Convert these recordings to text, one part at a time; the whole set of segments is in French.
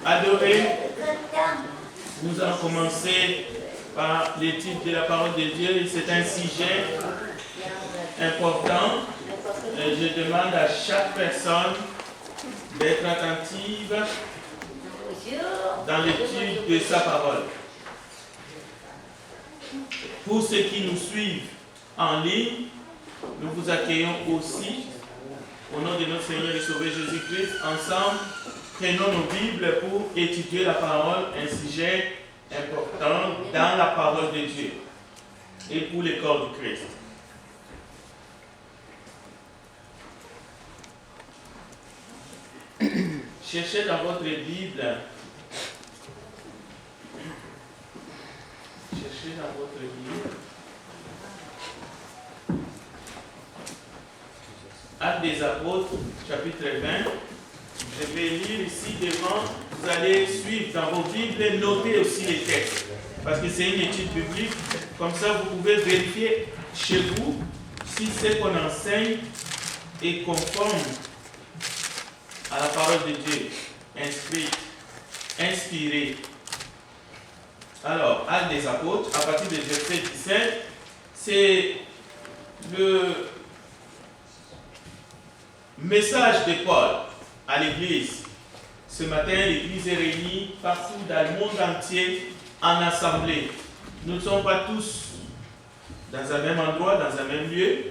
Adorés, nous allons commencer par l'étude de la parole de Dieu. C'est un sujet important. Je demande à chaque personne d'être attentive dans l'étude de sa parole. Pour ceux qui nous suivent en ligne, nous vous accueillons aussi au nom de notre Seigneur et Sauveur Jésus-Christ. Ensemble, prenons nos Bibles pour étudier la parole, un sujet important dans la parole de Dieu et pour le corps du Christ. Cherchez dans votre Bible. Cherchez dans votre Bible. Actes des Apôtres, chapitre 20. Je vais lire ici devant. Vous allez suivre dans vos Bibles, noter aussi les textes. Parce que c'est une étude biblique. Comme ça, vous pouvez vérifier chez vous si ce qu'on enseigne est conforme à la parole de Dieu, inscrite, inspirée. Alors, Actes des Apôtres, à partir du verset 17, c'est le message de Paul à l'Église. Ce matin, l'Église est réunie partout dans le monde entier en assemblée. Nous ne sommes pas tous dans un même endroit, dans un même lieu,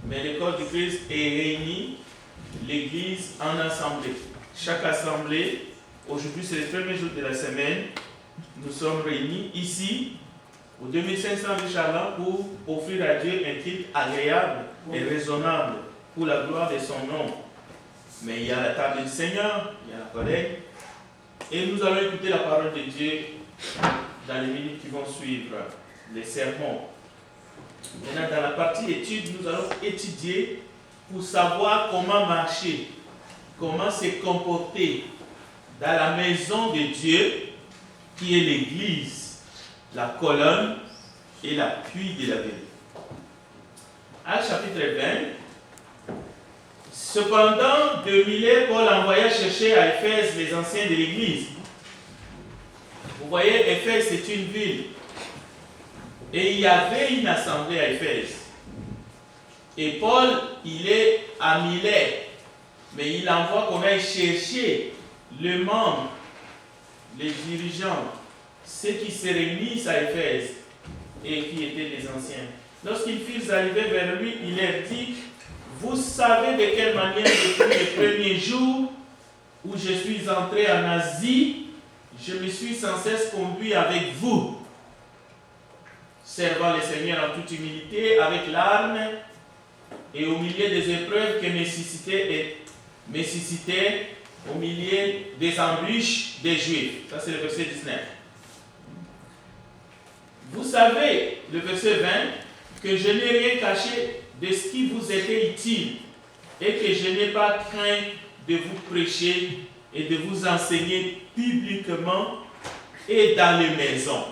mais le corps du Christ est réuni, l'Église en assemblée. Chaque assemblée, aujourd'hui c'est le premier jour de la semaine, nous sommes réunis ici, au 2500 de Charlans, pour offrir à Dieu un culte agréable et raisonnable pour la gloire de son nom. Mais il y a la table du Seigneur, il y a la collègue, et nous allons écouter la parole de Dieu dans les minutes qui vont suivre, les sermons. Maintenant, dans la partie étude, nous allons étudier pour savoir comment marcher, comment se comporter dans la maison de Dieu, qui est l'Église, la colonne et l'appui de la vérité. Actes chapitre 20. Cependant, de Milet, Paul envoya chercher à Éphèse les anciens de l'Église. Vous voyez, Éphèse, c'est une ville. Et il y avait une assemblée à Éphèse. Et Paul, il est à Milet. Mais il envoie qu'on aille chercher les membres, les dirigeants, ceux qui se réunissent à Éphèse et qui étaient les anciens. Lorsqu'ils furent arrivés vers lui, il leur dit: vous savez de quelle manière, depuis le premier jour où je suis entré en Asie, je me suis sans cesse conduit avec vous, servant le Seigneur en toute humilité, avec larmes et au milieu des épreuves que me suscitaient au milieu des embûches des Juifs. Ça, c'est le verset 19. Vous savez, le verset 20, que je n'ai rien caché de ce qui vous était utile et que je n'ai pas craint de vous prêcher et de vous enseigner publiquement et dans les maisons.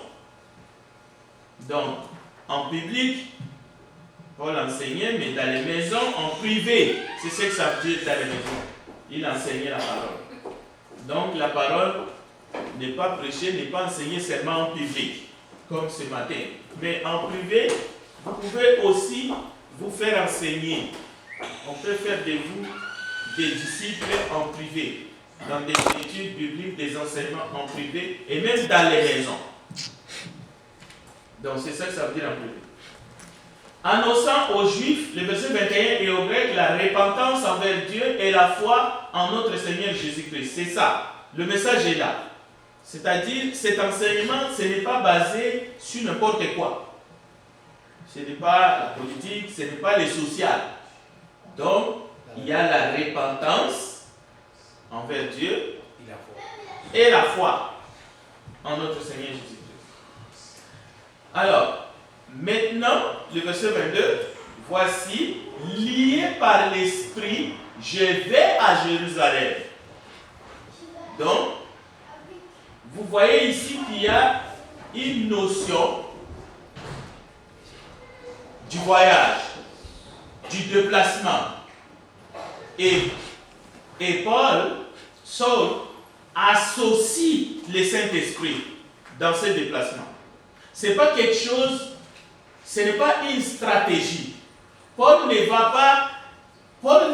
Donc, en public, Paul enseignait, mais dans les maisons, en privé. C'est ce que ça veut dire dans les maisons. Il enseignait la parole. Donc, la parole n'est pas prêchée, n'est pas enseignée seulement en public, comme ce matin. Mais en privé, vous pouvez aussi vous faire enseigner. On peut faire de vous des disciples en privé, dans des études bibliques, des enseignements en privé, et même dans les maisons. Donc c'est ça que ça veut dire en privé. Annonçant aux Juifs, le verset 21, et aux Grecs, la repentance envers Dieu et la foi en notre Seigneur Jésus-Christ. C'est ça. Le message est là. C'est-à-dire, cet enseignement, ce n'est pas basé sur n'importe quoi. Ce n'est pas la politique, ce n'est pas le social. Donc, il y a la repentance envers Dieu et la foi en notre Seigneur Jésus-Christ. Alors, maintenant, le verset 22, voici, lié par l'Esprit, je vais à Jérusalem. Donc, vous voyez ici qu'il y a une notion du voyage, du déplacement. Et Paul, Saul, associe le Saint-Esprit dans ses déplacements. Ce n'est pas quelque chose, ce n'est pas une stratégie. Paul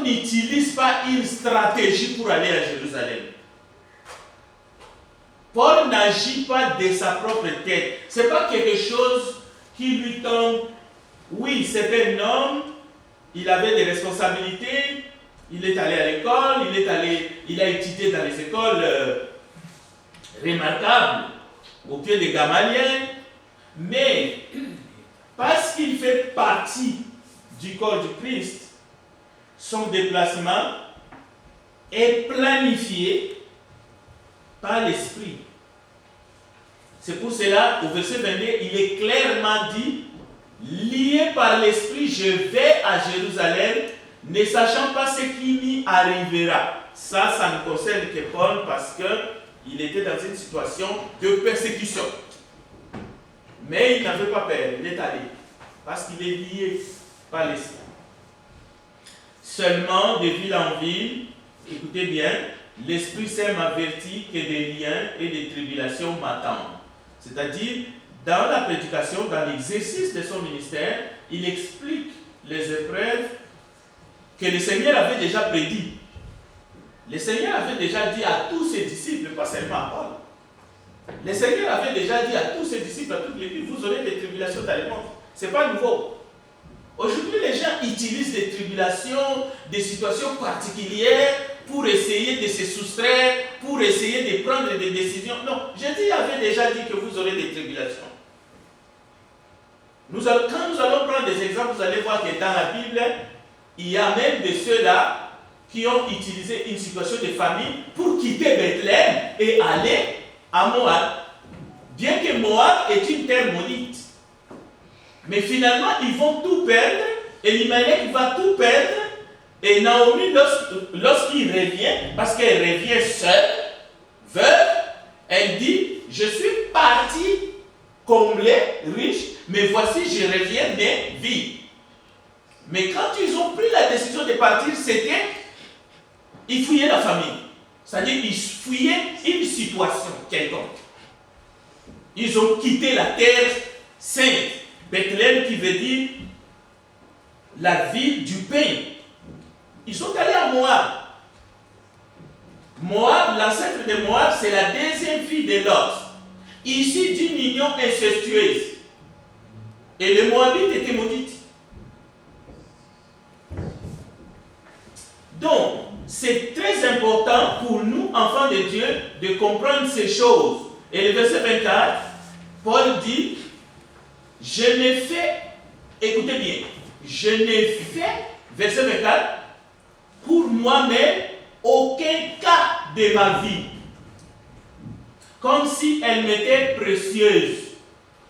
n'utilise pas une stratégie pour aller à Jérusalem. Paul n'agit pas de sa propre tête. Ce n'est pas quelque chose qui lui tombe. Oui, c'est un homme, il avait des responsabilités, il est allé à l'école, il a étudié dans les écoles remarquables, au pied de Gamaliel, mais parce qu'il fait partie du corps du Christ, son déplacement est planifié par l'Esprit. C'est pour cela, au verset 22, il est clairement dit, lié par l'Esprit, je vais à Jérusalem, ne sachant pas ce qui m'y arrivera. Ça ne concerne que Paul parce qu'il était dans une situation de persécution. Mais il n'avait pas peur, il est allé, parce qu'il est lié par l'Esprit. Seulement, de ville en ville, écoutez bien, l'Esprit Saint m'avertit que des liens et des tribulations m'attendent. C'est-à-dire, dans la prédication, dans l'exercice de son ministère, il explique les épreuves que le Seigneur avait déjà prédit. Le Seigneur avait déjà dit à tous ses disciples, pas seulement à Paul. Le Seigneur avait déjà dit à tous ses disciples, à toute l'Église, vous aurez des tribulations dans le monde. Ce n'est pas nouveau. Aujourd'hui, les gens utilisent des tribulations, des situations particulières pour essayer de se soustraire, pour essayer de prendre des décisions. Non, Jésus avait déjà dit que vous aurez des tribulations. Quand nous allons prendre des exemples, vous allez voir que dans la Bible, il y a même de ceux-là qui ont utilisé une situation de famine pour quitter Bethléem et aller à Moab. Bien que Moab est une terre maudite. Mais finalement, ils vont tout perdre, et Elimelech va tout perdre, et Naomi, lorsqu'il revient, parce qu'elle revient seule, veuve, elle dit, je suis partie comblée, riche, mais voici, je reviens, mais vide. Mais quand ils ont pris la décision de partir, c'était, ils fouillaient la famille. C'est-à-dire, ils fouillaient une situation quelconque. Ils ont quitté la terre sainte. Bethléem qui veut dire la ville du pain. Ils sont allés à Moab. Moab, l'ancêtre de Moab, c'est la deuxième fille de Lot. Ici d'une union incestueuse. Et les Moabites étaient maudites. Donc, c'est très important pour nous, enfants de Dieu, de comprendre ces choses. Et le verset 24, Paul dit, je n'ai fait, écoutez bien, je n'ai fait, verset 24, pour moi-même aucun cas de ma vie, comme si elle m'était précieuse,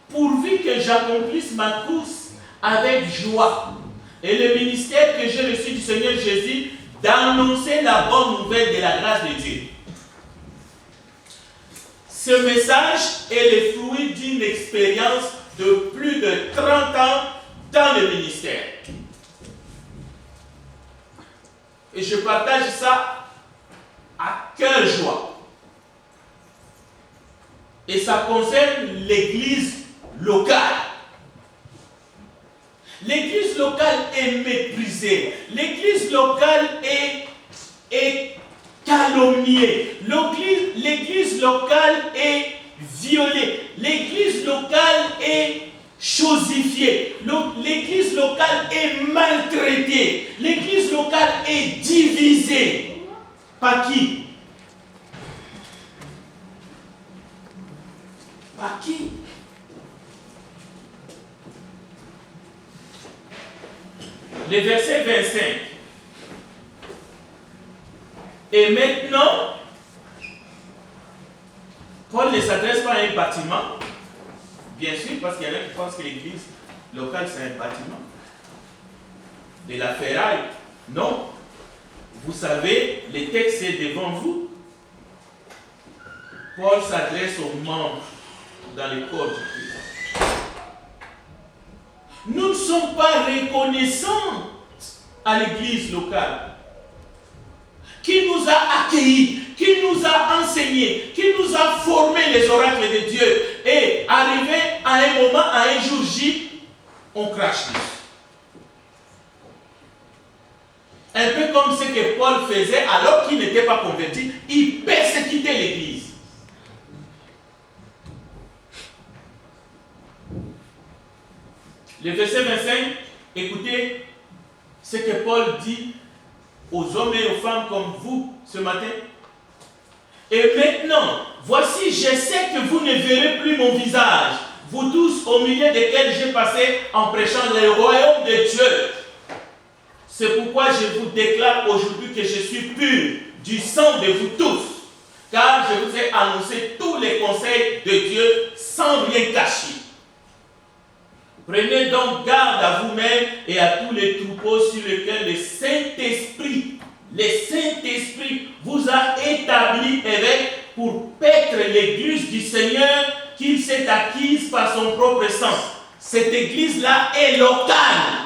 pourvu que j'accomplisse ma course avec joie. Et le ministère que j'ai reçu du Seigneur Jésus, d'annoncer la bonne nouvelle de la grâce de Dieu. Ce message est le fruit d'une expérience de plus de 30 ans dans le ministère. Et je partage ça à cœur joie. Et ça concerne l'église locale. L'église locale est méprisée. L'église locale est calomniée. L'église locale est violée. L'église locale est chosifiée. L'église locale est maltraitée. L'église locale est divisée. Par qui? Par qui? Le verset 25. Et maintenant, Paul ne s'adresse pas à un bâtiment, bien sûr, parce qu'il y en a qui pensent que l'église locale c'est un bâtiment, de la ferraille. Non. Vous savez, le texte est devant vous. Paul s'adresse aux membres dans le corps du Christ. Nous ne sommes pas reconnaissants à l'église locale qui nous a accueillis, qui nous a enseigné, qui nous a formé les oracles de Dieu. Et arrivé à un moment, à un jour J, on crache dessus. Un peu comme ce que Paul faisait alors qu'il n'était pas converti, il persécutait l'Église. Le verset 25, écoutez ce que Paul dit aux hommes et aux femmes comme vous ce matin. Et maintenant, voici, je sais que vous ne verrez plus mon visage, vous tous au milieu desquels j'ai passé en prêchant le royaume de Dieu. C'est pourquoi je vous déclare aujourd'hui que je suis pur du sang de vous tous, car je vous ai annoncé tous les conseils de Dieu sans rien cacher. Prenez donc garde à vous-même et à tous les troupeaux sur lesquels le Saint-Esprit vous a établi évêque pour paître l'église du Seigneur qu'il s'est acquise par son propre sang. Cette église-là est locale.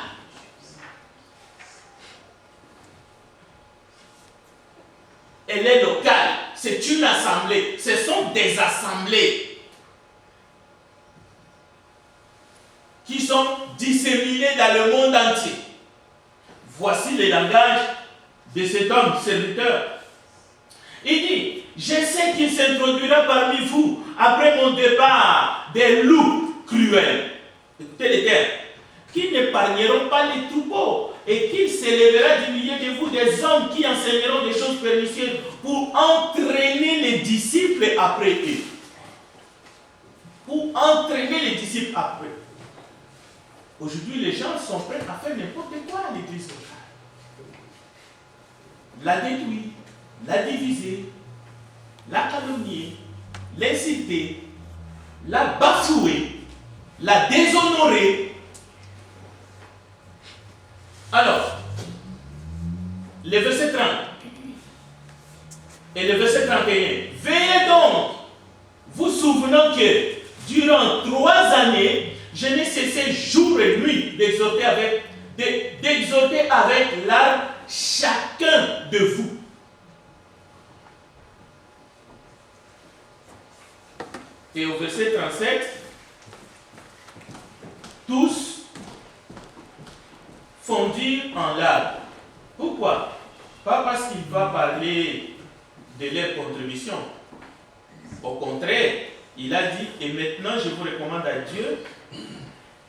Elle est locale. C'est une assemblée. Ce sont des assemblées qui sont disséminées dans le monde entier. Voici le langage de cet homme serviteur. Il dit, je sais qu'il s'introduira parmi vous après mon départ des loups cruels. Écoutez les termes. Qui n'épargneront pas les troupeaux et qu'il s'élèvera du milieu de vous des hommes qui enseigneront des choses pernicieuses pour entraîner les disciples après eux. Pour entraîner les disciples après eux. Aujourd'hui, les gens sont prêts à faire n'importe quoi à l'église locale. La détruire, la diviser, la calomnier, l'inciter, la bafouer, la déshonorer. Alors, le verset 30 et le verset 31. Veillez donc, vous souvenant que durant 3 années, je n'ai cessé jour et nuit d'exhorter avec larmes chacun de vous. Et au verset 37, tous fondirent en larmes. Pourquoi? Pas parce qu'il va parler de leur contribution. Au contraire, il a dit, et maintenant je vous recommande à Dieu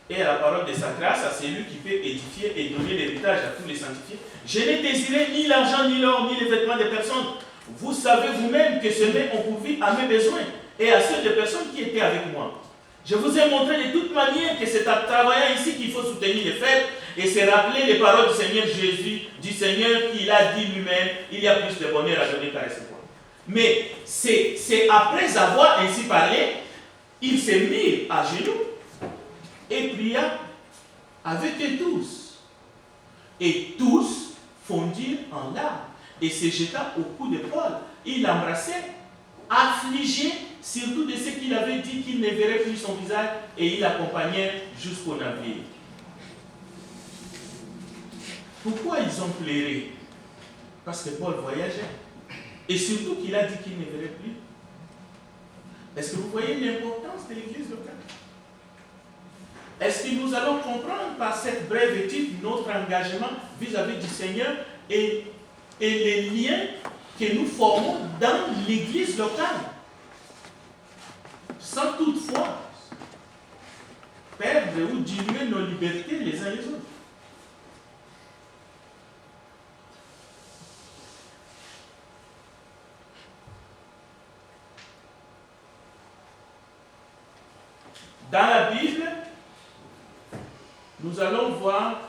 et à la parole de sa grâce, à celui qui peut édifier et donner l'héritage à tous les sanctifiés. Je n'ai désiré ni l'argent, ni l'or, ni les vêtements des personnes. Vous savez vous-même que ceux-là ont pourvu à mes besoins et à ceux des personnes qui étaient avec moi. Je vous ai montré de toute manière que c'est en travaillant ici qu'il faut soutenir les faibles et se rappeler les paroles du Seigneur Jésus, du Seigneur qui a dit lui-même, il y a plus de bonheur à donner qu'à recevoir. Mais c'est après avoir ainsi parlé, il s'est mis à genoux et pria avec eux tous. Et tous fondirent en larmes et se jeta au cou de Paul. Il l'embrassait, affligé, surtout de ce qu'il avait dit qu'il ne verrait plus son visage, et il l'accompagnait jusqu'au navire. Pourquoi ils ont pleuré? Parce que Paul voyageait. Et surtout qu'il a dit qu'il ne verrait plus. Est-ce que vous voyez l'importance de l'église locale? Est-ce que nous allons comprendre par cette brève étude notre engagement vis-à-vis du Seigneur et les liens que nous formons dans l'église locale? Sans toutefois perdre ou diminuer nos libertés les uns les autres. Dans la Bible, nous allons voir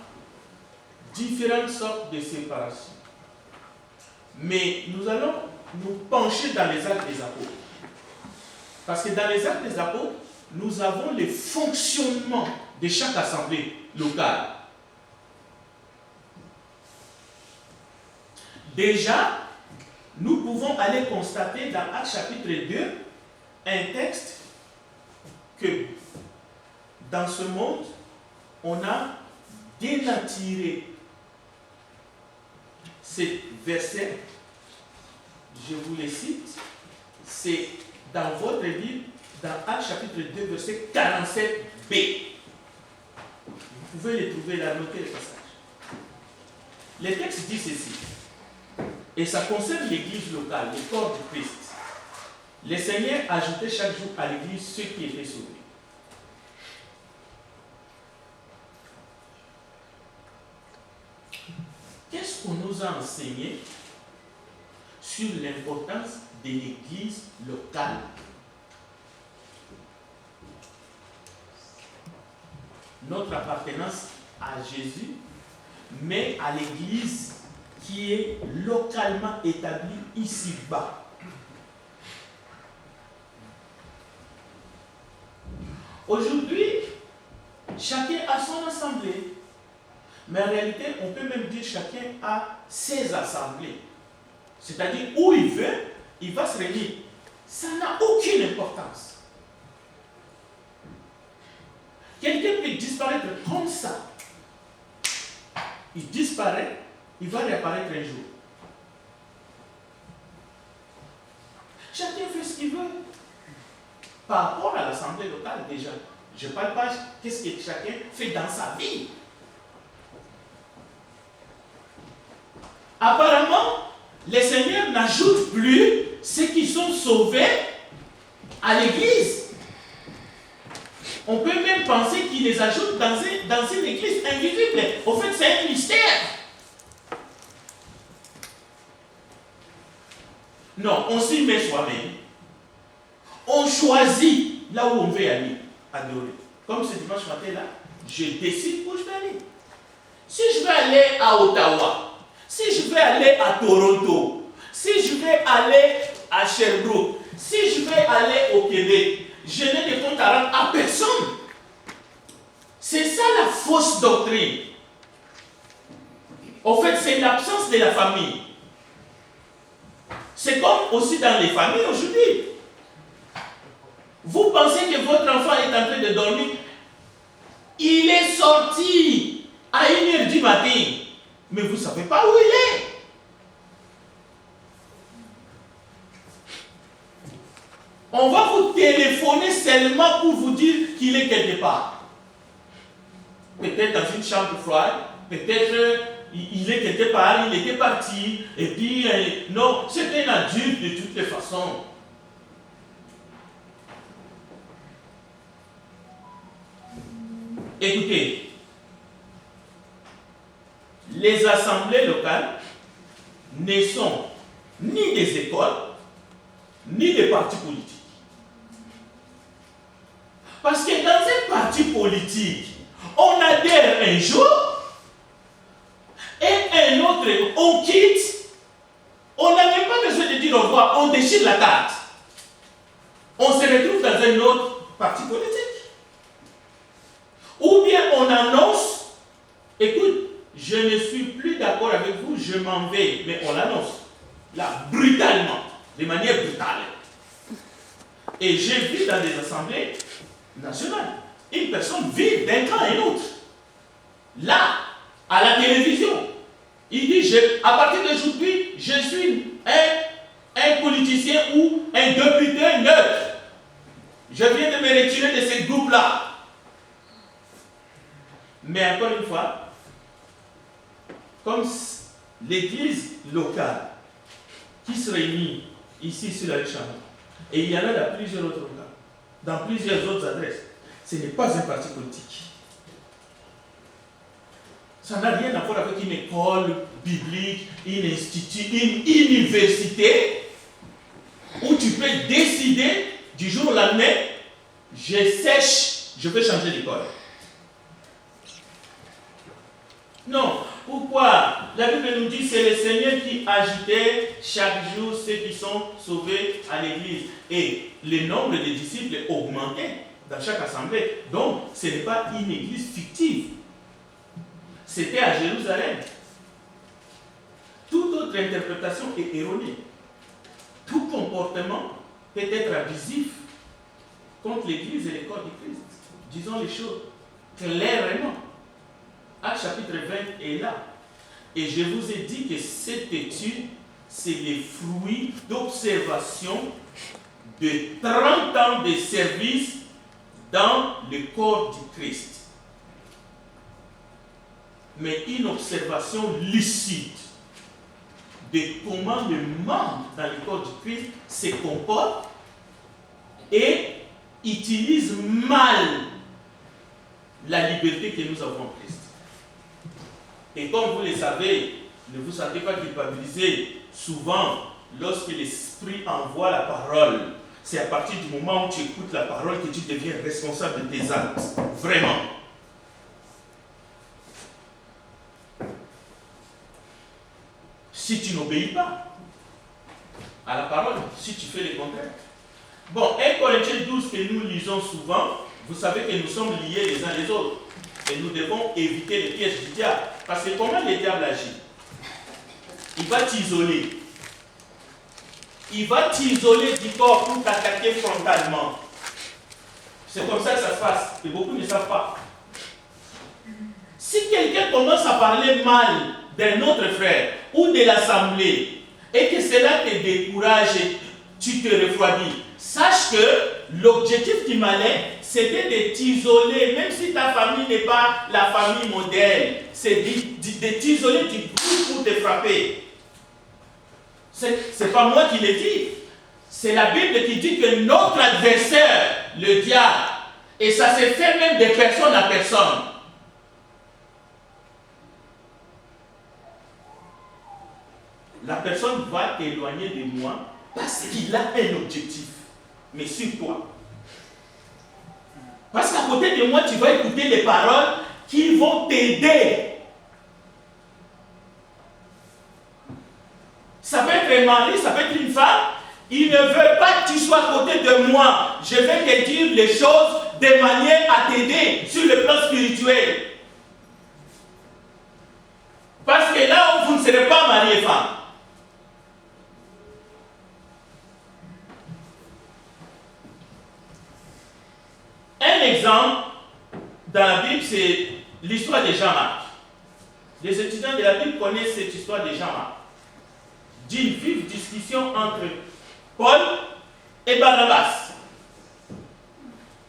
différentes sortes de séparation. Mais nous allons nous pencher dans les actes des apôtres. Parce que dans les actes des apôtres, nous avons le fonctionnement de chaque assemblée locale. Déjà, nous pouvons aller constater dans Actes chapitre 2 un texte que dans ce monde, on a dénaturé ces versets je vous les cite, c'est dans votre Bible, dans Actes chapitre 2, verset 47b. Vous pouvez les trouver là, notez le passage. Le texte dit ceci, et ça concerne l'église locale, le corps du Christ. Le Seigneur ajoutait chaque jour à l'église ceux qui étaient sauvés. Qu'est-ce qu'on nous a enseigné sur l'importance de l'église locale? Notre appartenance à Jésus, mais à l'église qui est localement établie ici-bas. Aujourd'hui, chacun a son assemblée. Mais en réalité, on peut même dire chacun a ses assemblées. C'est-à-dire où il veut, il va se réunir. Ça n'a aucune importance. Quelqu'un peut disparaître comme ça. Il disparaît, il va réapparaître un jour. Chacun fait ce qu'il veut. Par rapport à l'assemblée locale déjà. Je ne parle pas qu'est-ce que chacun fait dans sa vie. Apparemment, le Seigneur n'ajoute plus ceux qui sont sauvés à l'église. On peut même penser qu'il les ajoute dans une église invisible. Au fait, c'est un mystère. Non, on s'y met soi-même. On choisit là où on veut aller adorer. Comme ce dimanche matin là, je décide où je vais aller. Si je vais aller à Ottawa, si je vais aller à Toronto, si je vais aller à Sherbrooke, si je vais aller au Québec, je n'ai de compte à rendre à personne. C'est ça la fausse doctrine. En fait, c'est l'absence de la famille. C'est comme aussi dans les familles aujourd'hui. Vous pensez que votre enfant est en train de dormir. Il est sorti à 1h du matin. Mais vous ne savez pas où il est. On va vous téléphoner seulement pour vous dire qu'il est quelque part. Peut-être dans une chambre froide, peut-être il est quelque part, il était parti, et puis non, c'est un adulte de toutes les façons. Écoutez, les assemblées locales ne sont ni des écoles, ni des partis politiques. Parce que dans un parti politique, on adhère un jour, et un autre, on quitte, on n'a même pas besoin de dire au revoir, on déchire la carte. On se retrouve dans un autre parti politique. Ou bien on annonce, écoute, je ne suis plus d'accord avec vous, je m'en vais. Mais on l'annonce, là, brutalement, de manière brutale. Et j'ai vu dans des assemblées nationales, une personne vit d'un camp à un autre. Là, à la télévision, il dit, à partir d'aujourd'hui, je suis un politicien ou un député neutre. Je viens de me retirer de ce groupe-là. Mais encore une fois, comme l'église locale qui se réunit ici sur la rue Chamon, et il y en a dans plusieurs autres cas, dans plusieurs autres adresses, ce n'est pas un parti politique. Ça n'a rien à voir avec une école biblique, un institut, une université, où tu peux décider du jour au lendemain, je sèche, je vais changer d'école. Non. Pourquoi? La Bible nous dit que c'est le Seigneur qui ajoutait chaque jour ceux qui sont sauvés à l'église. Et le nombre de disciples augmentait dans chaque assemblée. Donc, ce n'est pas une église fictive. C'était à Jérusalem. Toute autre interprétation est erronée. Tout comportement peut être abusif contre l'église et le corps du Christ. Disons les choses clairement. Actes chapitre 20 est là. Et je vous ai dit que cette étude, c'est les fruits d'observation de 30 ans de service dans le corps du Christ. Mais une observation lucide de comment le membre dans le corps du Christ se comporte et utilise mal la liberté que nous avons en Christ. Et comme vous le savez, ne vous sentez pas culpabilisé. Souvent, lorsque l'Esprit envoie la parole, c'est à partir du moment où tu écoutes la parole que tu deviens responsable de tes actes. Vraiment. Si tu n'obéis pas à la parole, si tu fais le contraire. Bon, 1 Corinthiens 12 que nous lisons souvent, vous savez que nous sommes liés les uns les autres. Et nous devons éviter les pièges du diable. Parce que comment le diable agit? Il va t'isoler. Il va t'isoler du corps pour t'attaquer frontalement. C'est comme ça que ça se passe. Et beaucoup ne savent pas. Si quelqu'un commence à parler mal d'un autre frère ou de l'assemblée et que cela te décourage et tu te refroidis, sache que l'objectif qui m'allait, c'était de t'isoler, même si ta famille n'est pas la famille modèle, c'est de t'isoler du groupe pour te frapper. C'est pas moi qui le dis, c'est la Bible qui dit que notre adversaire, le diable, et ça se fait même de personne à personne. La personne va t'éloigner de moi parce qu'il a un objectif, mais sur toi. Parce qu'à côté de moi, tu vas écouter les paroles qui vont t'aider. Ça peut être un mari, ça peut être une femme. Il ne veut pas que tu sois à côté de moi. Je vais te dire les choses de manière à t'aider sur le plan spirituel. Parce que là où vous ne serez pas mari et femme. Un exemple dans la Bible, c'est l'histoire de Jean-Marc. Les étudiants de la Bible connaissent cette histoire de Jean-Marc. D'une vive discussion entre Paul et Barnabas.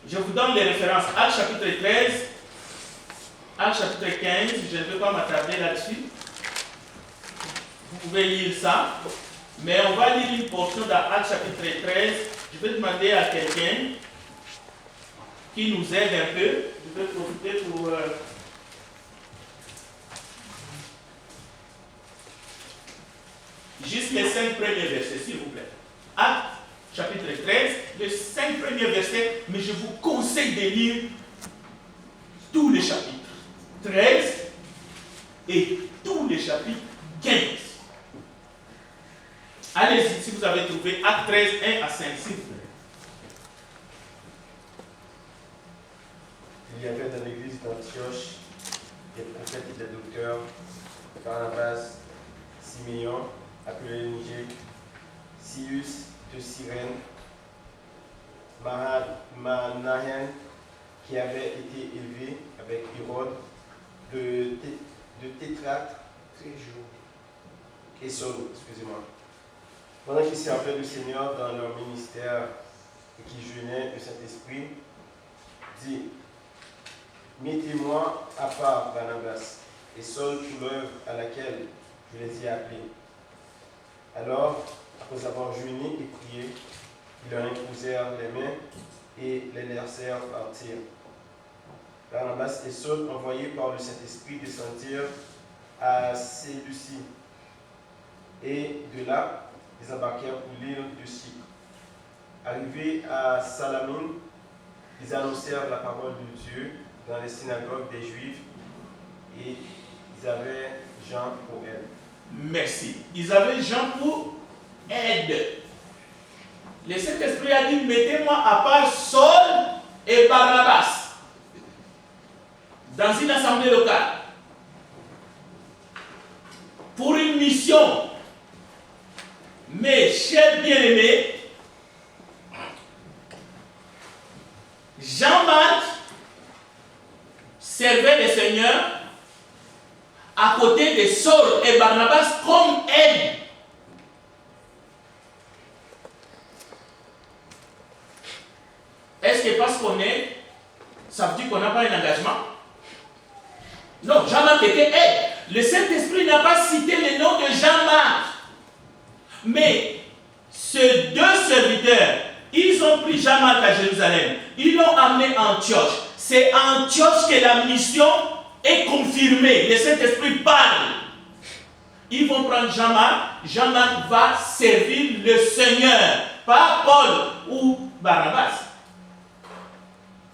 Je vous donne les références. Actes chapitre 13, Actes chapitre 15, je ne vais pas m'attarder là-dessus. Vous pouvez lire ça. Mais on va lire une portion d'Actes chapitre 13. Je vais demander à quelqu'un qui nous aide un peu. Je vais profiter pour... juste les 5 premiers versets, s'il vous plaît. Actes, chapitre 13, les 5 premiers versets, mais je vous conseille de lire tous les chapitres. 13 et tous les chapitres 15. Allez-y, si vous avez trouvé Actes 13, 1 à 5, s'il vous plaît. Il y avait dans l'église d'Antioche des prophètes et des docteurs, Barnabas, Siméon, appelé Niger, Sius de Cyrène, Manahen, qui avait été élevé avec Hérode, de Tétrate, et Saul, excusez-moi. Pendant qu'ils servaient le Seigneur dans leur ministère et qui jeûnaient, le Saint-Esprit dit: mettez-moi à part Barnabas et Saul pour l'œuvre à laquelle je les ai appelés. Alors, après avoir jeûné et prié, ils leur imposèrent les mains et les laissèrent partir. Barnabas et Saul, envoyés par le Saint-Esprit, descendirent à Séleucie. Et de là, ils embarquèrent pour l'île de Chypre. Arrivés à Salamine, ils annoncèrent la parole de Dieu dans les synagogues des Juifs et ils avaient Jean pour aide. Merci. Ils avaient Jean pour aide. Le Saint-Esprit a dit: mettez-moi à part Saul et Barnabas dans une assemblée locale pour une mission. Mais, chers bien-aimés, Jean-Marc servait le Seigneur à côté de Saul et Barnabas comme aide. est-ce que parce qu'on est, ça veut dire qu'on n'a pas un engagement? Non, Jean-Marc était aide. Le Saint-Esprit n'a pas cité le nom de Jean-Marc. Mais ces deux serviteurs, ils ont pris Jean-Marc à Jérusalem. Ils l'ont amené à Antioche. C'est à Antioche que la mission est confirmée. Le Saint-Esprit parle. Ils vont prendre Jean-Marc. Jean-Marc va servir le Seigneur. Pas Paul ou Barnabas.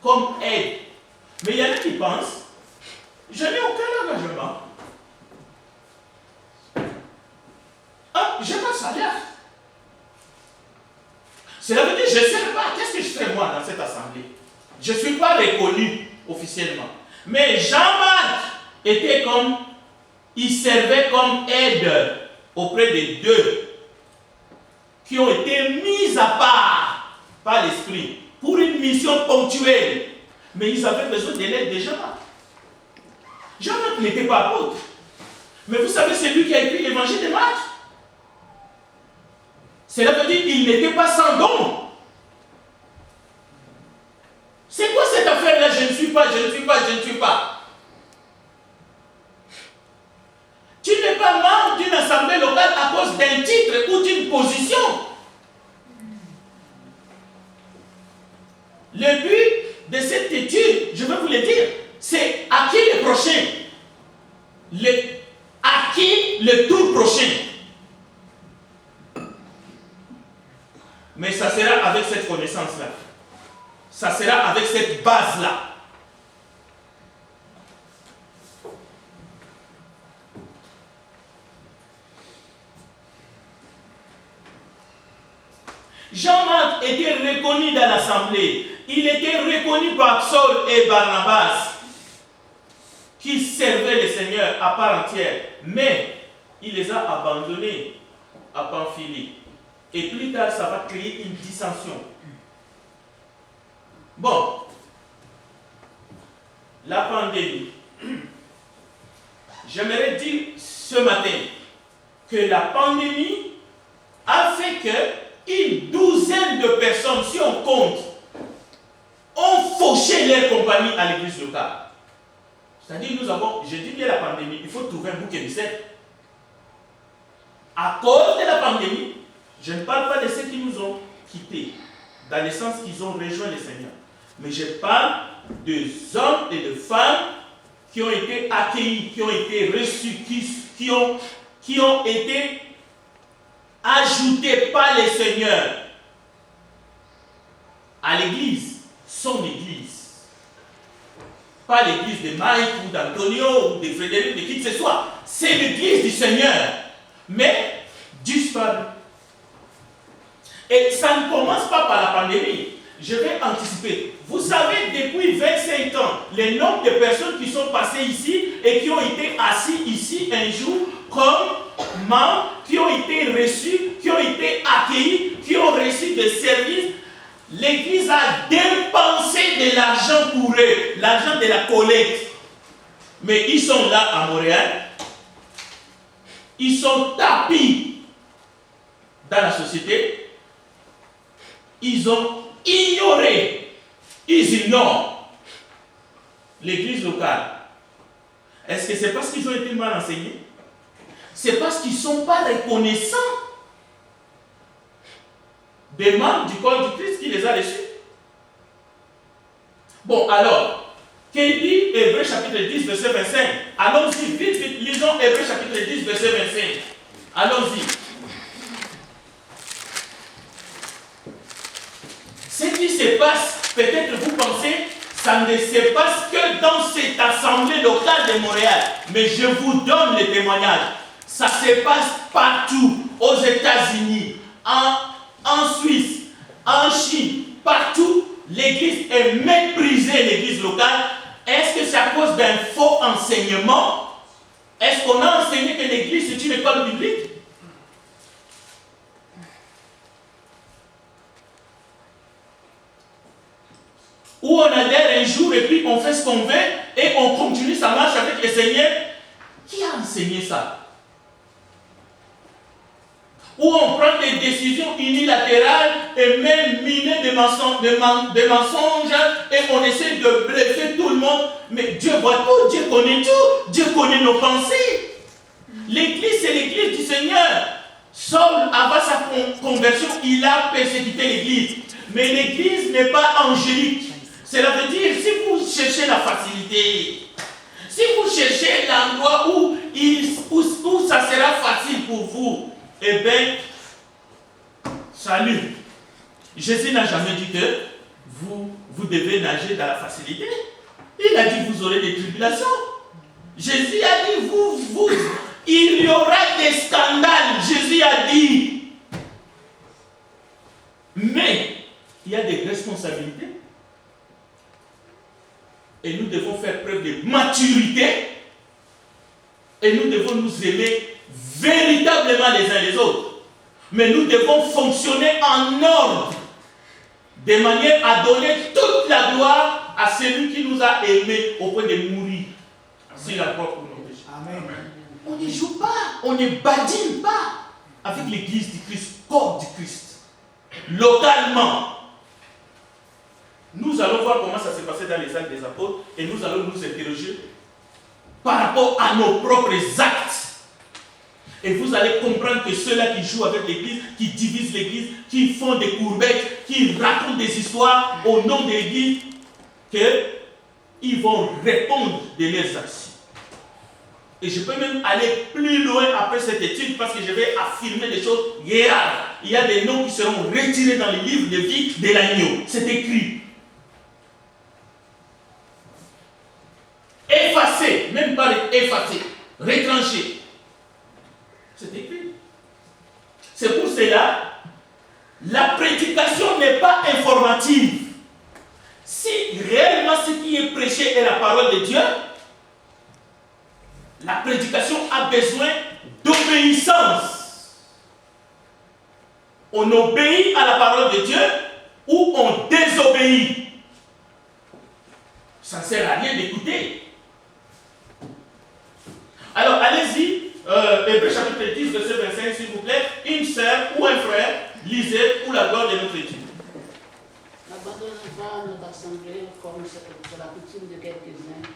Comme aide. Mais il y en a qui pensent, je n'ai aucun engagement. Je n'ai pas de salaire. Cela veut dire que je ne sais pas. Qu'est-ce que je fais moi dans cette assemblée? Je ne suis pas reconnu officiellement. Mais Jean-Marc était comme, il servait comme aide auprès des deux qui ont été mis à part par l'Esprit pour une mission ponctuelle. Mais ils avaient besoin de l'aide de Jean-Marc. Jean-Marc n'était pas apôtre. Mais vous savez, c'est lui qui a écrit l'évangile de Marc. Cela veut dire qu'il n'était pas sans don. C'est quoi cette affaire-là? Je ne suis pas, je ne suis pas, je ne suis pas. Tu n'es pas membre d'une assemblée locale à cause d'un titre ou d'une position. Le but de cette étude, je vais vous le dire, c'est à qui le prochain? À qui le tour prochain? Mais ça sera avec cette connaissance-là. Ça sera avec cette base-là. Jean-Marc était reconnu dans l'assemblée. Il était reconnu par Saul et Barnabas, qui servaient le Seigneur à part entière. Mais il les a abandonnés à Pamphylie. Et plus tard, ça va créer une dissension. Bon, la pandémie. J'aimerais dire ce matin que la pandémie a fait que une douzaine de personnes, si on compte, ont fauché leur compagnie à l'église locale. C'est-à-dire, nous avons, je dis bien la pandémie, il faut trouver un bouc émissaire. À cause de la pandémie, je ne parle pas de ceux qui nous ont quittés, dans le sens qu'ils ont rejoint le Seigneur. Mais je parle des hommes et de femmes qui ont été accueillis, qui ont été reçus, qui ont été ajoutés par le Seigneur à l'église, son église. Pas l'église de Mike ou d'Antonio ou de Frédéric, de qui que ce soit. C'est l'église du Seigneur. Mais disparu. Et ça ne commence pas par la pandémie. Je vais anticiper. Vous savez, depuis 25 ans, le nombre de personnes qui sont passées ici et qui ont été assis ici un jour comme membres, qui ont été reçus, qui ont été accueillis, qui ont reçu des services. L'église a dépensé de l'argent pour eux, l'argent de la collecte. Mais ils sont là à Montréal. Ils sont tapis dans la société. Ils ont ignoré, ils ignorent l'église locale. Est-ce que c'est parce qu'ils ont été mal enseignés? C'est parce qu'ils ne sont pas reconnaissants des membres du corps du Christ qui les a reçus. Bon, alors, qu'est-ce dit Hébreux chapitre 10, verset 25? Allons-y, vite, vite, lisons Hébreux chapitre 10, verset 25. Allons-y. Ce qui se passe, peut-être vous pensez, ça ne se passe que dans cette assemblée locale de Montréal. Mais je vous donne le témoignage. Ça se passe partout, aux États-Unis, en Suisse, en Chine, partout. L'église est méprisée, l'église locale. Est-ce que c'est à cause d'un faux enseignement? Est-ce qu'on a enseigné que l'église est une école biblique? Où on adhère un jour et puis on fait ce qu'on veut et on continue sa marche avec le Seigneur. Qui a enseigné ça? où on prend des décisions unilatérales et même minées de mensonges et on essaie de blesser tout le monde. Mais Dieu voit tout, Dieu connaît nos pensées. L'église, c'est l'église du Seigneur. Saul, avant sa conversion, il a persécuté l'église. Mais l'église n'est pas angélique. Cela veut dire, si vous cherchez la facilité, si vous cherchez l'endroit où ça sera facile pour vous, eh bien, salut. Jésus n'a jamais dit que vous devez nager dans la facilité. Il a dit vous aurez des tribulations. Jésus a dit il y aura des scandales. Jésus a dit. Mais il y a des responsabilités. Et nous devons faire preuve de maturité. Et nous devons nous aimer véritablement les uns les autres. Mais nous devons fonctionner en ordre. De manière à donner toute la gloire à celui qui nous a aimés au point de mourir. C'est la croix pour nos péchés. Amen. On ne joue pas, on ne badine pas avec l'église du Christ, corps du Christ. Localement. Nous allons voir comment ça s'est passé dans les actes des apôtres et nous allons nous interroger par rapport à nos propres actes. Et vous allez comprendre que ceux-là qui jouent avec l'église, qui divisent l'église, qui font des courbettes, qui racontent des histoires au nom de l'église, qu'ils vont répondre de leurs actions. Et je peux même aller plus loin après cette étude parce que je vais affirmer des choses graves. Il y a des noms qui seront retirés dans le livre de vie de l'agneau. C'est écrit. Effacé, même pas effacé, retranché. C'est écrit. C'est pour cela, la prédication n'est pas informative. Si réellement ce qui est prêché est la parole de Dieu, la prédication a besoin d'obéissance. On obéit à la parole de Dieu ou on désobéit. Ça ne sert à rien d'écouter. Alors, allez-y, Hébreux chapitre 10, verset 25, s'il vous plaît. Une sœur ou un frère, lisez pour la gloire de notre étude. N'abandonnons pas notre assemblée comme c'est la coutume de quelques-uns,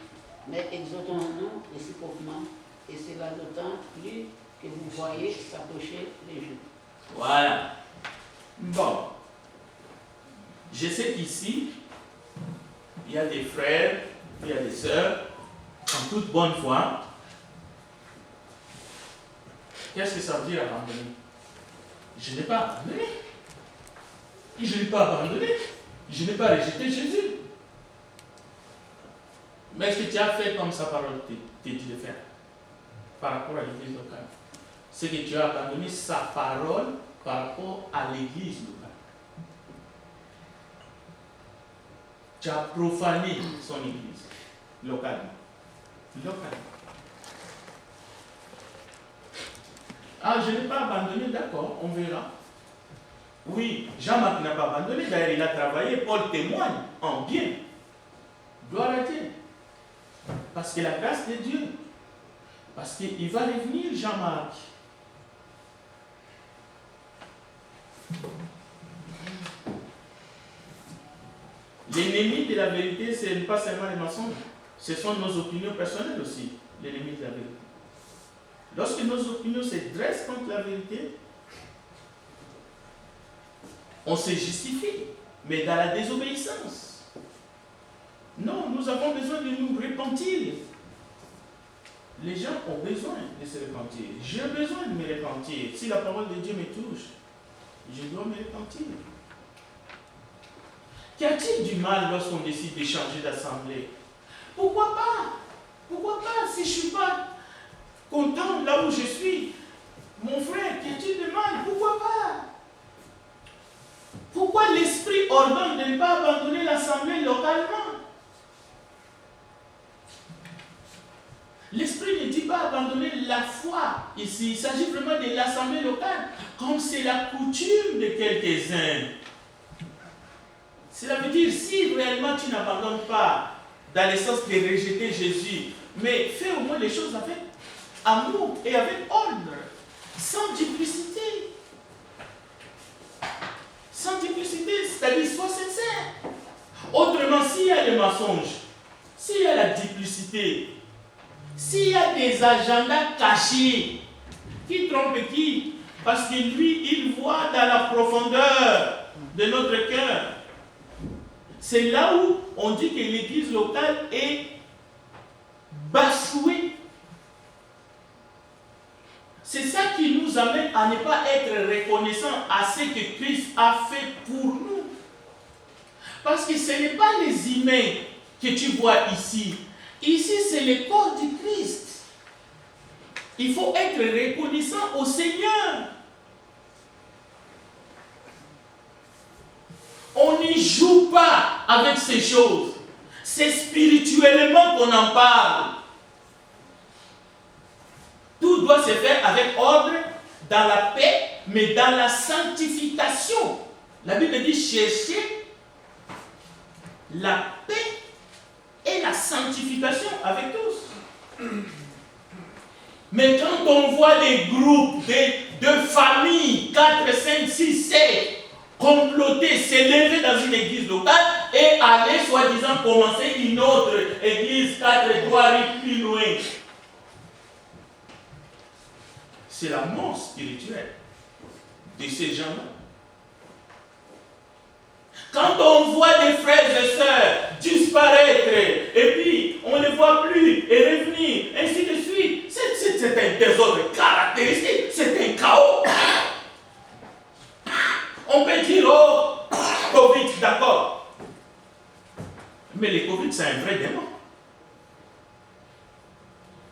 mais exhortons-nous réciproquement, et cela d'autant plus que vous voyez s'approcher les jours. Voilà. Bon. Je sais qu'ici, il y a des frères, il y a des sœurs, en toute bonne foi. Qu'est-ce que ça veut dire abandonner? Je n'ai pas abandonné. Je n'ai pas abandonné. Je n'ai pas rejeté Jésus. Mais ce que tu as fait comme sa parole te dit de faire par rapport à l'église locale, c'est que tu as abandonné sa parole par rapport à l'église locale. Tu as profané son église localement. Ah, je n'ai pas abandonné, d'accord, on verra. Oui, Jean-Marc n'a pas abandonné, d'ailleurs il a travaillé, Paul témoigne en bien. Gloire à Dieu. Parce que la grâce de Dieu, parce qu'il va revenir, Jean-Marc. L'ennemi de la vérité, ce n'est pas seulement les mensonges, ce sont nos opinions personnelles aussi, l'ennemi de la vérité. Lorsque nos opinions se dressent contre la vérité, on se justifie, mais dans la désobéissance. Non, nous avons besoin de nous repentir. Les gens ont besoin de se repentir. J'ai besoin de me repentir. Si la parole de Dieu me touche, je dois me repentir. Qu'y a-t-il du mal lorsqu'on décide de changer d'assemblée? Pourquoi pas? Pourquoi pas? Si je ne suis pas content là où je suis, mon frère, qu'y a-t-il de mal? Pourquoi pas? Pourquoi l'Esprit ordonne de ne pas abandonner l'assemblée localement? L'Esprit ne dit pas abandonner la foi. Ici, il s'agit vraiment de l'assemblée locale, comme c'est la coutume de quelques-uns. Cela veut dire, si réellement tu n'abandonnes pas dans le sens de rejeter Jésus, mais fais au moins les choses avec amour et avec ordre, sans duplicité. vérité, c'est-à-dire sois sincère. Autrement, s'il y a des mensonges, s'il y a la duplicité, s'il y a des agendas cachés, qui trompent qui? Parce que lui, il voit dans la profondeur de notre cœur. C'est là où on dit que l'église locale est bafouée. C'est ça qui nous amène à ne pas être reconnaissants à ce que Christ a fait pour nous. Parce que ce n'est pas les humains que tu vois ici. Ici, c'est le corps du Christ. Il faut être reconnaissant au Seigneur. On n'y joue pas avec ces choses. C'est spirituellement qu'on en parle. Tout doit se faire avec ordre, dans la paix, mais dans la sanctification. La Bible dit chercher la paix et la sanctification avec tous. Mais quand on voit des groupes de familles, 4, 5, 6, 7, comploter, s'élever dans une église locale et aller soi-disant commencer une autre église 4, 3 rues plus loin. C'est la mort spirituelle de ces gens-là. Quand on voit des frères et sœurs disparaître, et puis on ne les voit plus, et revenir, ainsi de suite, c'est un désordre caractéristique, c'est un chaos. On peut dire, oh, Covid, d'accord. Mais le Covid, c'est un vrai démon.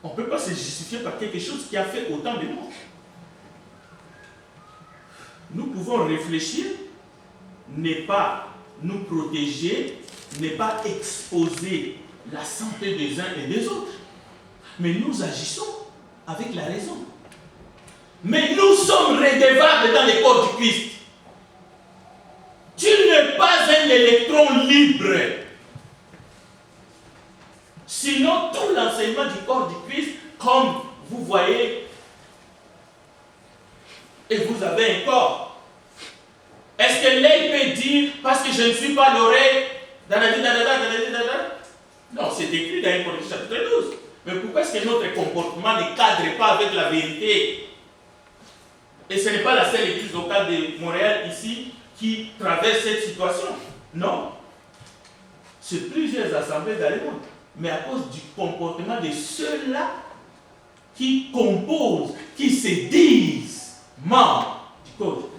On ne peut pas se justifier par quelque chose qui a fait autant de morts. Nous pouvons réfléchir, ne pas nous protéger, ne pas exposer la santé des uns et des autres. Mais nous agissons avec la raison. Mais nous sommes redevables dans le corps du Christ. Tu n'es pas un électron libre. Sinon, tout l'enseignement du corps du Christ, comme vous voyez, et vous avez un corps. Est-ce que l'œil peut dire, parce que je ne suis pas l'oreille, non, c'est écrit dans 1 Corinthiens chapitre 12. Mais pourquoi est-ce que notre comportement ne cadre pas avec la vérité? Et ce n'est pas la seule église locale de Montréal ici qui traverse cette situation. Non. C'est plusieurs assemblées dans le monde. Mais à cause du comportement de ceux-là qui composent, qui se disent membres du corps de Christ.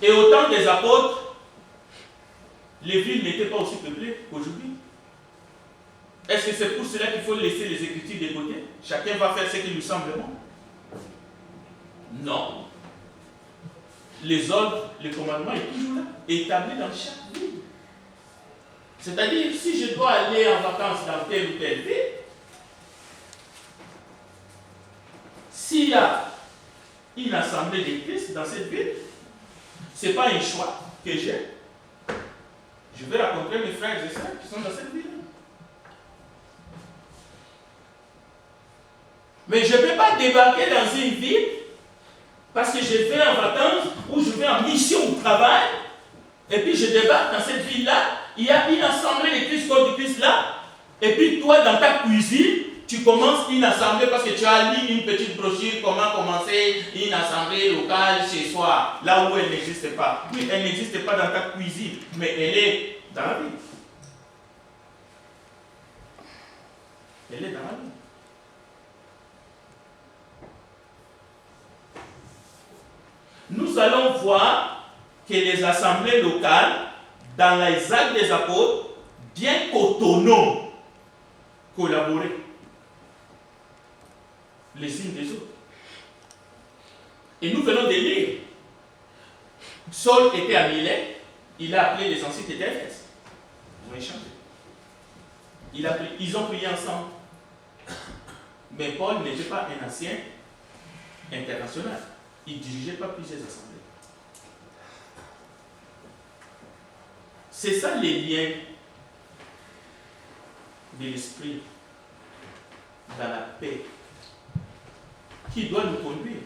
Et au temps des apôtres, les villes n'étaient pas aussi peuplées qu'aujourd'hui. Est-ce que c'est pour cela qu'il faut laisser les Écritures de côté? Chacun va faire ce qui lui semble bon? Non. Les ordres, le commandement est toujours là, établi dans chaque ville. C'est-à-dire, si je dois aller en vacances dans telle ou telle ville, s'il y a une assemblée de Christ dans cette ville, ce n'est pas un choix que j'ai. Je vais rencontrer mes frères et sœurs qui sont dans cette ville. Mais je ne peux pas débarquer dans une ville parce que je vais en vacances ou je vais en mission au travail et puis je débarque dans cette ville-là, il y a une assemblée de Christ, corps du Christ là, et puis toi dans ta cuisine, tu commences une assemblée parce que tu as lu une petite brochure comment commencer une assemblée locale chez soi, là où elle n'existe pas. Oui, elle n'existe pas dans ta cuisine, mais elle est dans la vie. Elle est dans la vie. Nous allons voir que les assemblées locales, dans les actes des apôtres, bien qu'autonomes, collaboraient les unes des autres. Et nous venons de lire. Saul était à Milet, il a appelé les anciens d'Éphèse. Ils ont échangé. Ils ont prié ensemble. Mais Paul n'était pas un ancien international. Il ne dirigeait pas plusieurs assemblées. C'est ça les liens de l'esprit dans la paix qui doit nous conduire.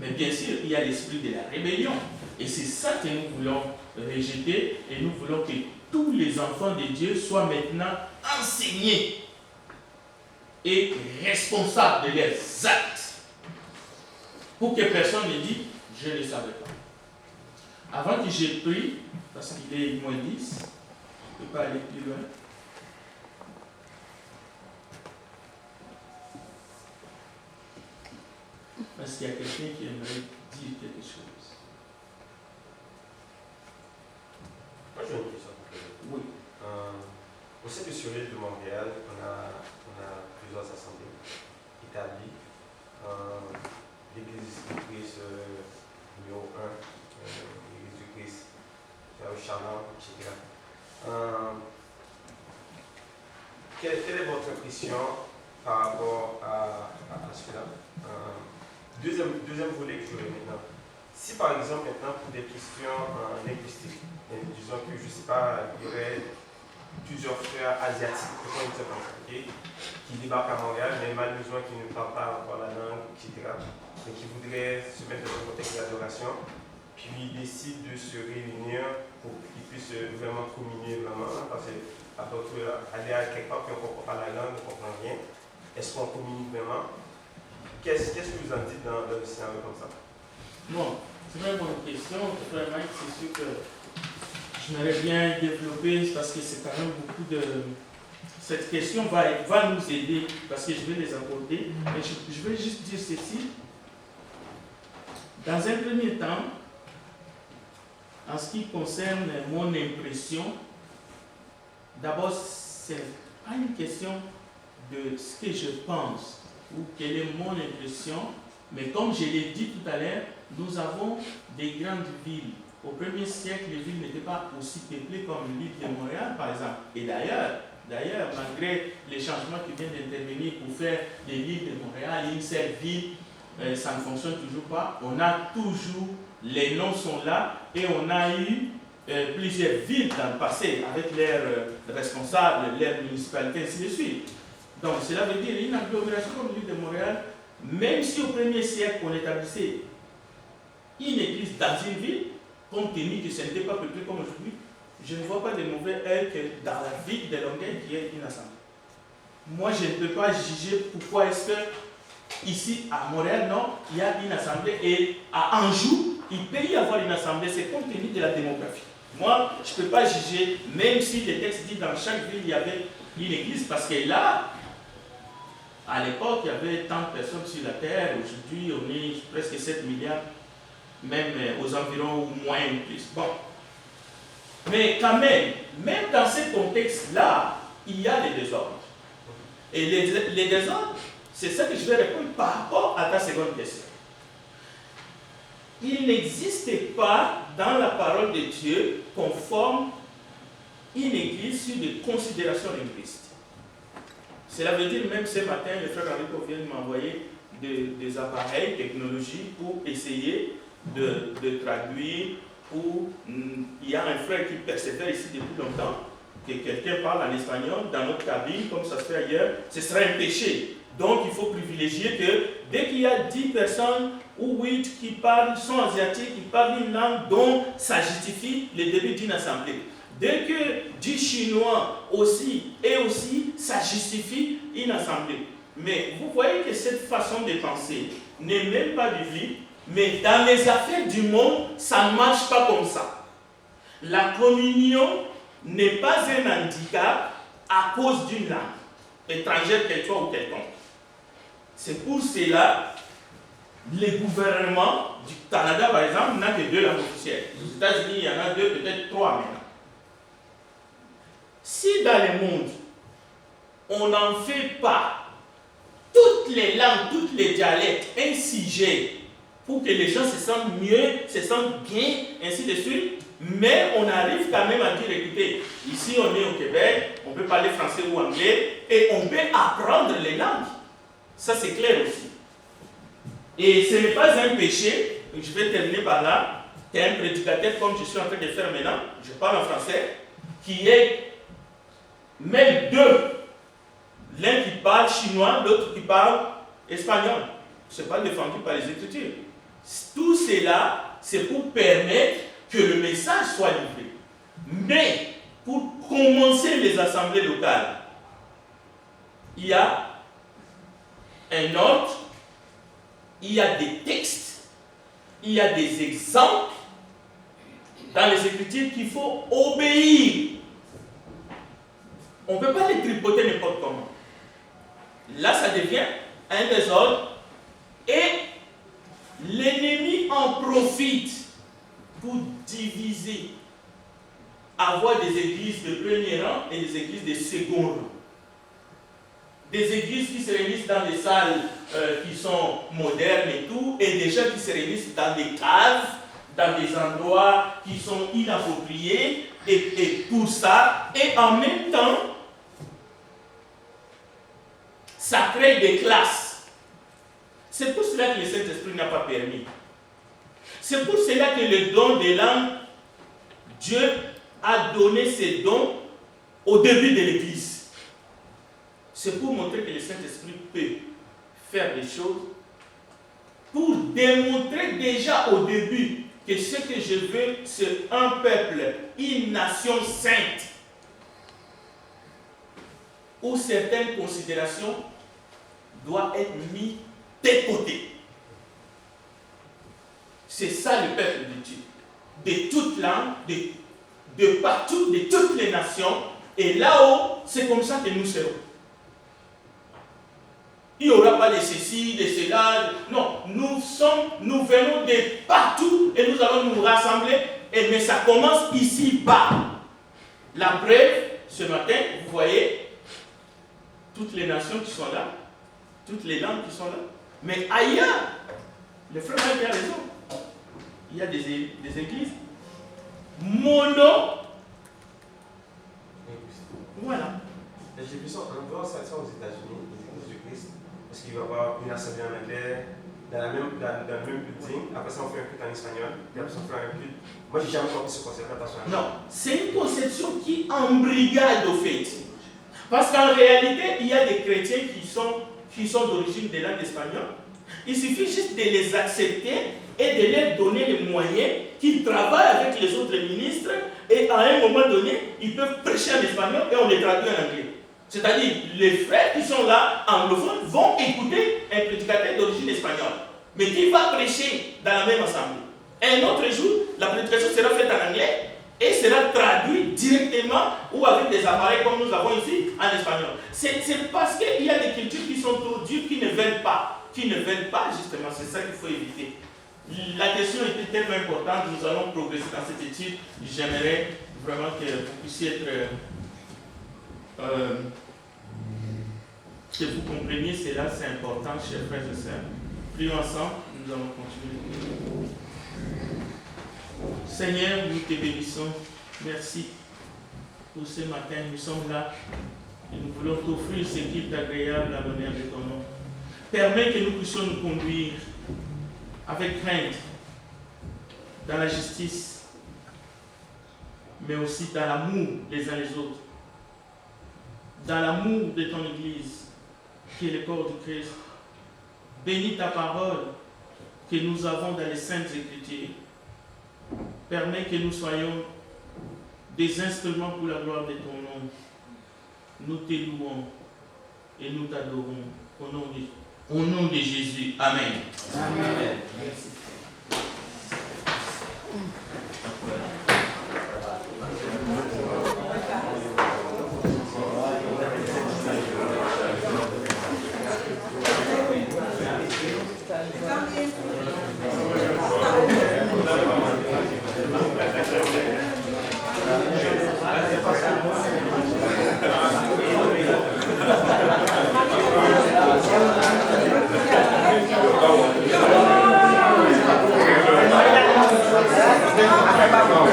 Mais bien sûr, il y a l'esprit de la rébellion. Et c'est ça que nous voulons rejeter. Et nous voulons que tous les enfants de Dieu soient maintenant enseignés et responsables de leurs actes. Pour que personne ne dise, je ne savais pas. Avant que j'ai pris, parce qu'il est moins 10, je ne peux pas aller plus loin. Parce qu'il y a quelqu'un qui aimerait dire quelque chose. Moi, j'ai une question. Oui. Au sein du Survie de Montréal, on a plusieurs assemblées établies. L'église du Christ numéro 1, l'église du Christ au Chaland, etc. Quelle est votre impression par rapport à cela? Deuxième volet que je voulais maintenant. Si par exemple maintenant pour des questions linguistiques, disons que je ne sais pas, il y aurait plusieurs frères asiatiques, okay, qui débarquent à Montréal, mais malheureusement qui ne parlent pas encore la langue, etc., mais qui voudraient se mettre dans un contexte d'adoration, puis ils décident de se réunir pour qu'ils puissent vraiment communier vraiment, parce que aller à quelque part puis on ne comprend pas la langue, on ne comprend rien. Est-ce qu'on communique vraiment? Qu'est-ce que vous en dites dans le scénario comme ça? Bon, c'est une bonne question. Vraiment, c'est sûr que je m'aurais bien développé parce que c'est quand même beaucoup de... Cette question va nous aider parce que je vais les aborder. Mais je vais juste dire ceci. Dans un premier temps, en ce qui concerne mon impression, d'abord, ce n'est pas une question de ce que je pense ou quelle est mon impression, mais comme je l'ai dit tout à l'heure, nous avons des grandes villes. Au 1er siècle, les villes n'étaient pas aussi peuplées comme l'île de Montréal, par exemple. Et d'ailleurs, malgré les changements qui viennent d'intervenir pour faire de l'île de Montréal une seule ville, ça ne fonctionne toujours pas. On a toujours, les noms sont là, et on a eu plusieurs villes dans le passé, avec leurs responsables, leurs municipalités, ainsi de suite. Donc cela veut dire une agglomération comme l'île de Montréal, même si au 1er siècle on établissait une église dans une ville, compte tenu que ce n'était pas peuplé comme aujourd'hui, je ne vois pas de mauvais œil que dans la ville de Longueuil qui est une assemblée. Moi je ne peux pas juger pourquoi est-ce que ici à Montréal, non, il y a une assemblée et à Anjou, il peut y avoir une assemblée, c'est compte tenu de la démographie. Moi, je ne peux pas juger, même si le texte dit dans chaque ville il y avait une église, parce que là, à l'époque, il y avait tant de personnes sur la terre. Aujourd'hui, on est presque 7 milliards, même aux environs ou moins ou plus. Bon. Mais quand même dans ce contexte-là, il y a des désordres. Et les désordres, c'est ça que je vais répondre par rapport à ta seconde question. Il n'existe pas dans la parole de Dieu qu'on forme une église sur des considérations linguistiques. Cela veut dire, même ce matin, le frère Enrico vient de m'envoyer des appareils technologiques pour essayer de traduire. Il y a un frère qui persévère ici depuis longtemps, que quelqu'un parle en espagnol dans notre cabine, comme ça se fait ailleurs, ce serait un péché. Donc il faut privilégier que dès qu'il y a 10 personnes ou 8 qui parlent, sont asiatiques, qui parlent une langue dont ça justifie le début d'une assemblée. Dès que du chinois aussi, ça justifie une assemblée. Mais vous voyez que cette façon de penser n'est même pas biblique, mais dans les affaires du monde, ça ne marche pas comme ça. La communion n'est pas un handicap à cause d'une langue, étrangère qu'elle soit ou quelconque. C'est pour cela les gouvernements du Canada, par exemple, n'ont que 2 langues officielles. Aux États-Unis, il y en a 2, peut-être 3 maintenant. Si dans le monde, on n'en fait pas toutes les langues, tous les dialectes, un sujet pour que les gens se sentent mieux, se sentent bien, ainsi de suite, mais on arrive quand même à dire, écoutez, ici on est au Québec, on peut parler français ou anglais, et on peut apprendre les langues. Ça c'est clair aussi. Et ce n'est pas un péché, je vais terminer par là, tu es un prédicateur comme je suis en train de faire maintenant, je parle en français, qui est même 2. L'un qui parle chinois, l'autre qui parle espagnol. Ce n'est pas défendu par les Écritures. Tout cela, c'est pour permettre que le message soit livré. Mais, pour commencer les assemblées locales, il y a un ordre, il y a des textes, il y a des exemples dans les Écritures qu'il faut obéir. On ne peut pas les tripoter n'importe comment. Là, ça devient un désordre et l'ennemi en profite pour diviser, avoir des églises de premier rang et des églises de second rang. Des églises qui se réunissent dans des salles qui sont modernes et tout, et des gens qui se réunissent dans des caves, dans des endroits qui sont inappropriés, et tout ça, et en même temps, ça crée des classes. C'est pour cela que le Saint-Esprit n'a pas permis. C'est pour cela que le don des langues, Dieu a donné ces dons au début de l'Église. C'est pour montrer que le Saint-Esprit peut faire des choses, pour démontrer déjà au début que ce que je veux, c'est un peuple, une nation sainte, où certaines considérations doivent être mises de côté. C'est ça le peuple de Dieu. De toute langue, de partout, de toutes les nations. Et là-haut, c'est comme ça que nous serons. Il n'y aura pas de ceci, de cela. Non, nous venons de partout et nous allons nous rassembler. Mais ça commence ici-bas. La preuve, ce matin, vous voyez, toutes les nations qui sont là, toutes les langues qui sont là. Mais ailleurs, le frère Mike a raison. Il y a des églises mono. Voilà. J'ai vu ça en dehors, ça aux États-Unis, les églises du Christ, parce qu'il va y avoir une assemblée en anglais, dans le même building. Après ça, on fait un culte en espagnol, et après ça, on fait un culte. Moi, j'ai jamais compris ce concept. Attention. Non, c'est une conception qui embrigade au fait. Parce qu'en réalité, il y a des chrétiens qui sont d'origine des langues espagnoles. Il suffit juste de les accepter et de leur donner les moyens qu'ils travaillent avec les autres ministres et à un moment donné, ils peuvent prêcher en espagnol et on les traduit en anglais. C'est-à-dire, les frères qui sont là, anglophones, vont écouter un prédicateur d'origine espagnole, mais qui va prêcher dans la même assemblée. Un autre jour, la prédication sera faite en anglais et sera traduite directement ou avec des appareils comme nous avons ici en espagnol. C'est parce qu'il y a des cultures qui sont trop dures, qui ne veulent pas. Justement, c'est ça qu'il faut éviter. La question était tellement importante, nous allons progresser dans cette étude. J'aimerais vraiment que vous puissiez être... que vous compreniez cela, c'est important, chers frères et sœurs. Prions ensemble, nous allons continuer. Seigneur, nous te bénissons. Merci pour ce matin. Nous sommes là et nous voulons t'offrir ce qui est agréable à l'honneur de ton nom. Permets que nous puissions nous conduire avec crainte dans la justice, mais aussi dans l'amour les uns les autres, dans l'amour de ton Église, qui est le corps du Christ. Bénis ta parole que nous avons dans les Saintes Écritures. Permets que nous soyons des instruments pour la gloire de ton nom. Nous te louons et nous t'adorons au nom de Jésus. Amen. Amen. Merci. Vamos.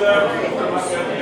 Terima kasih.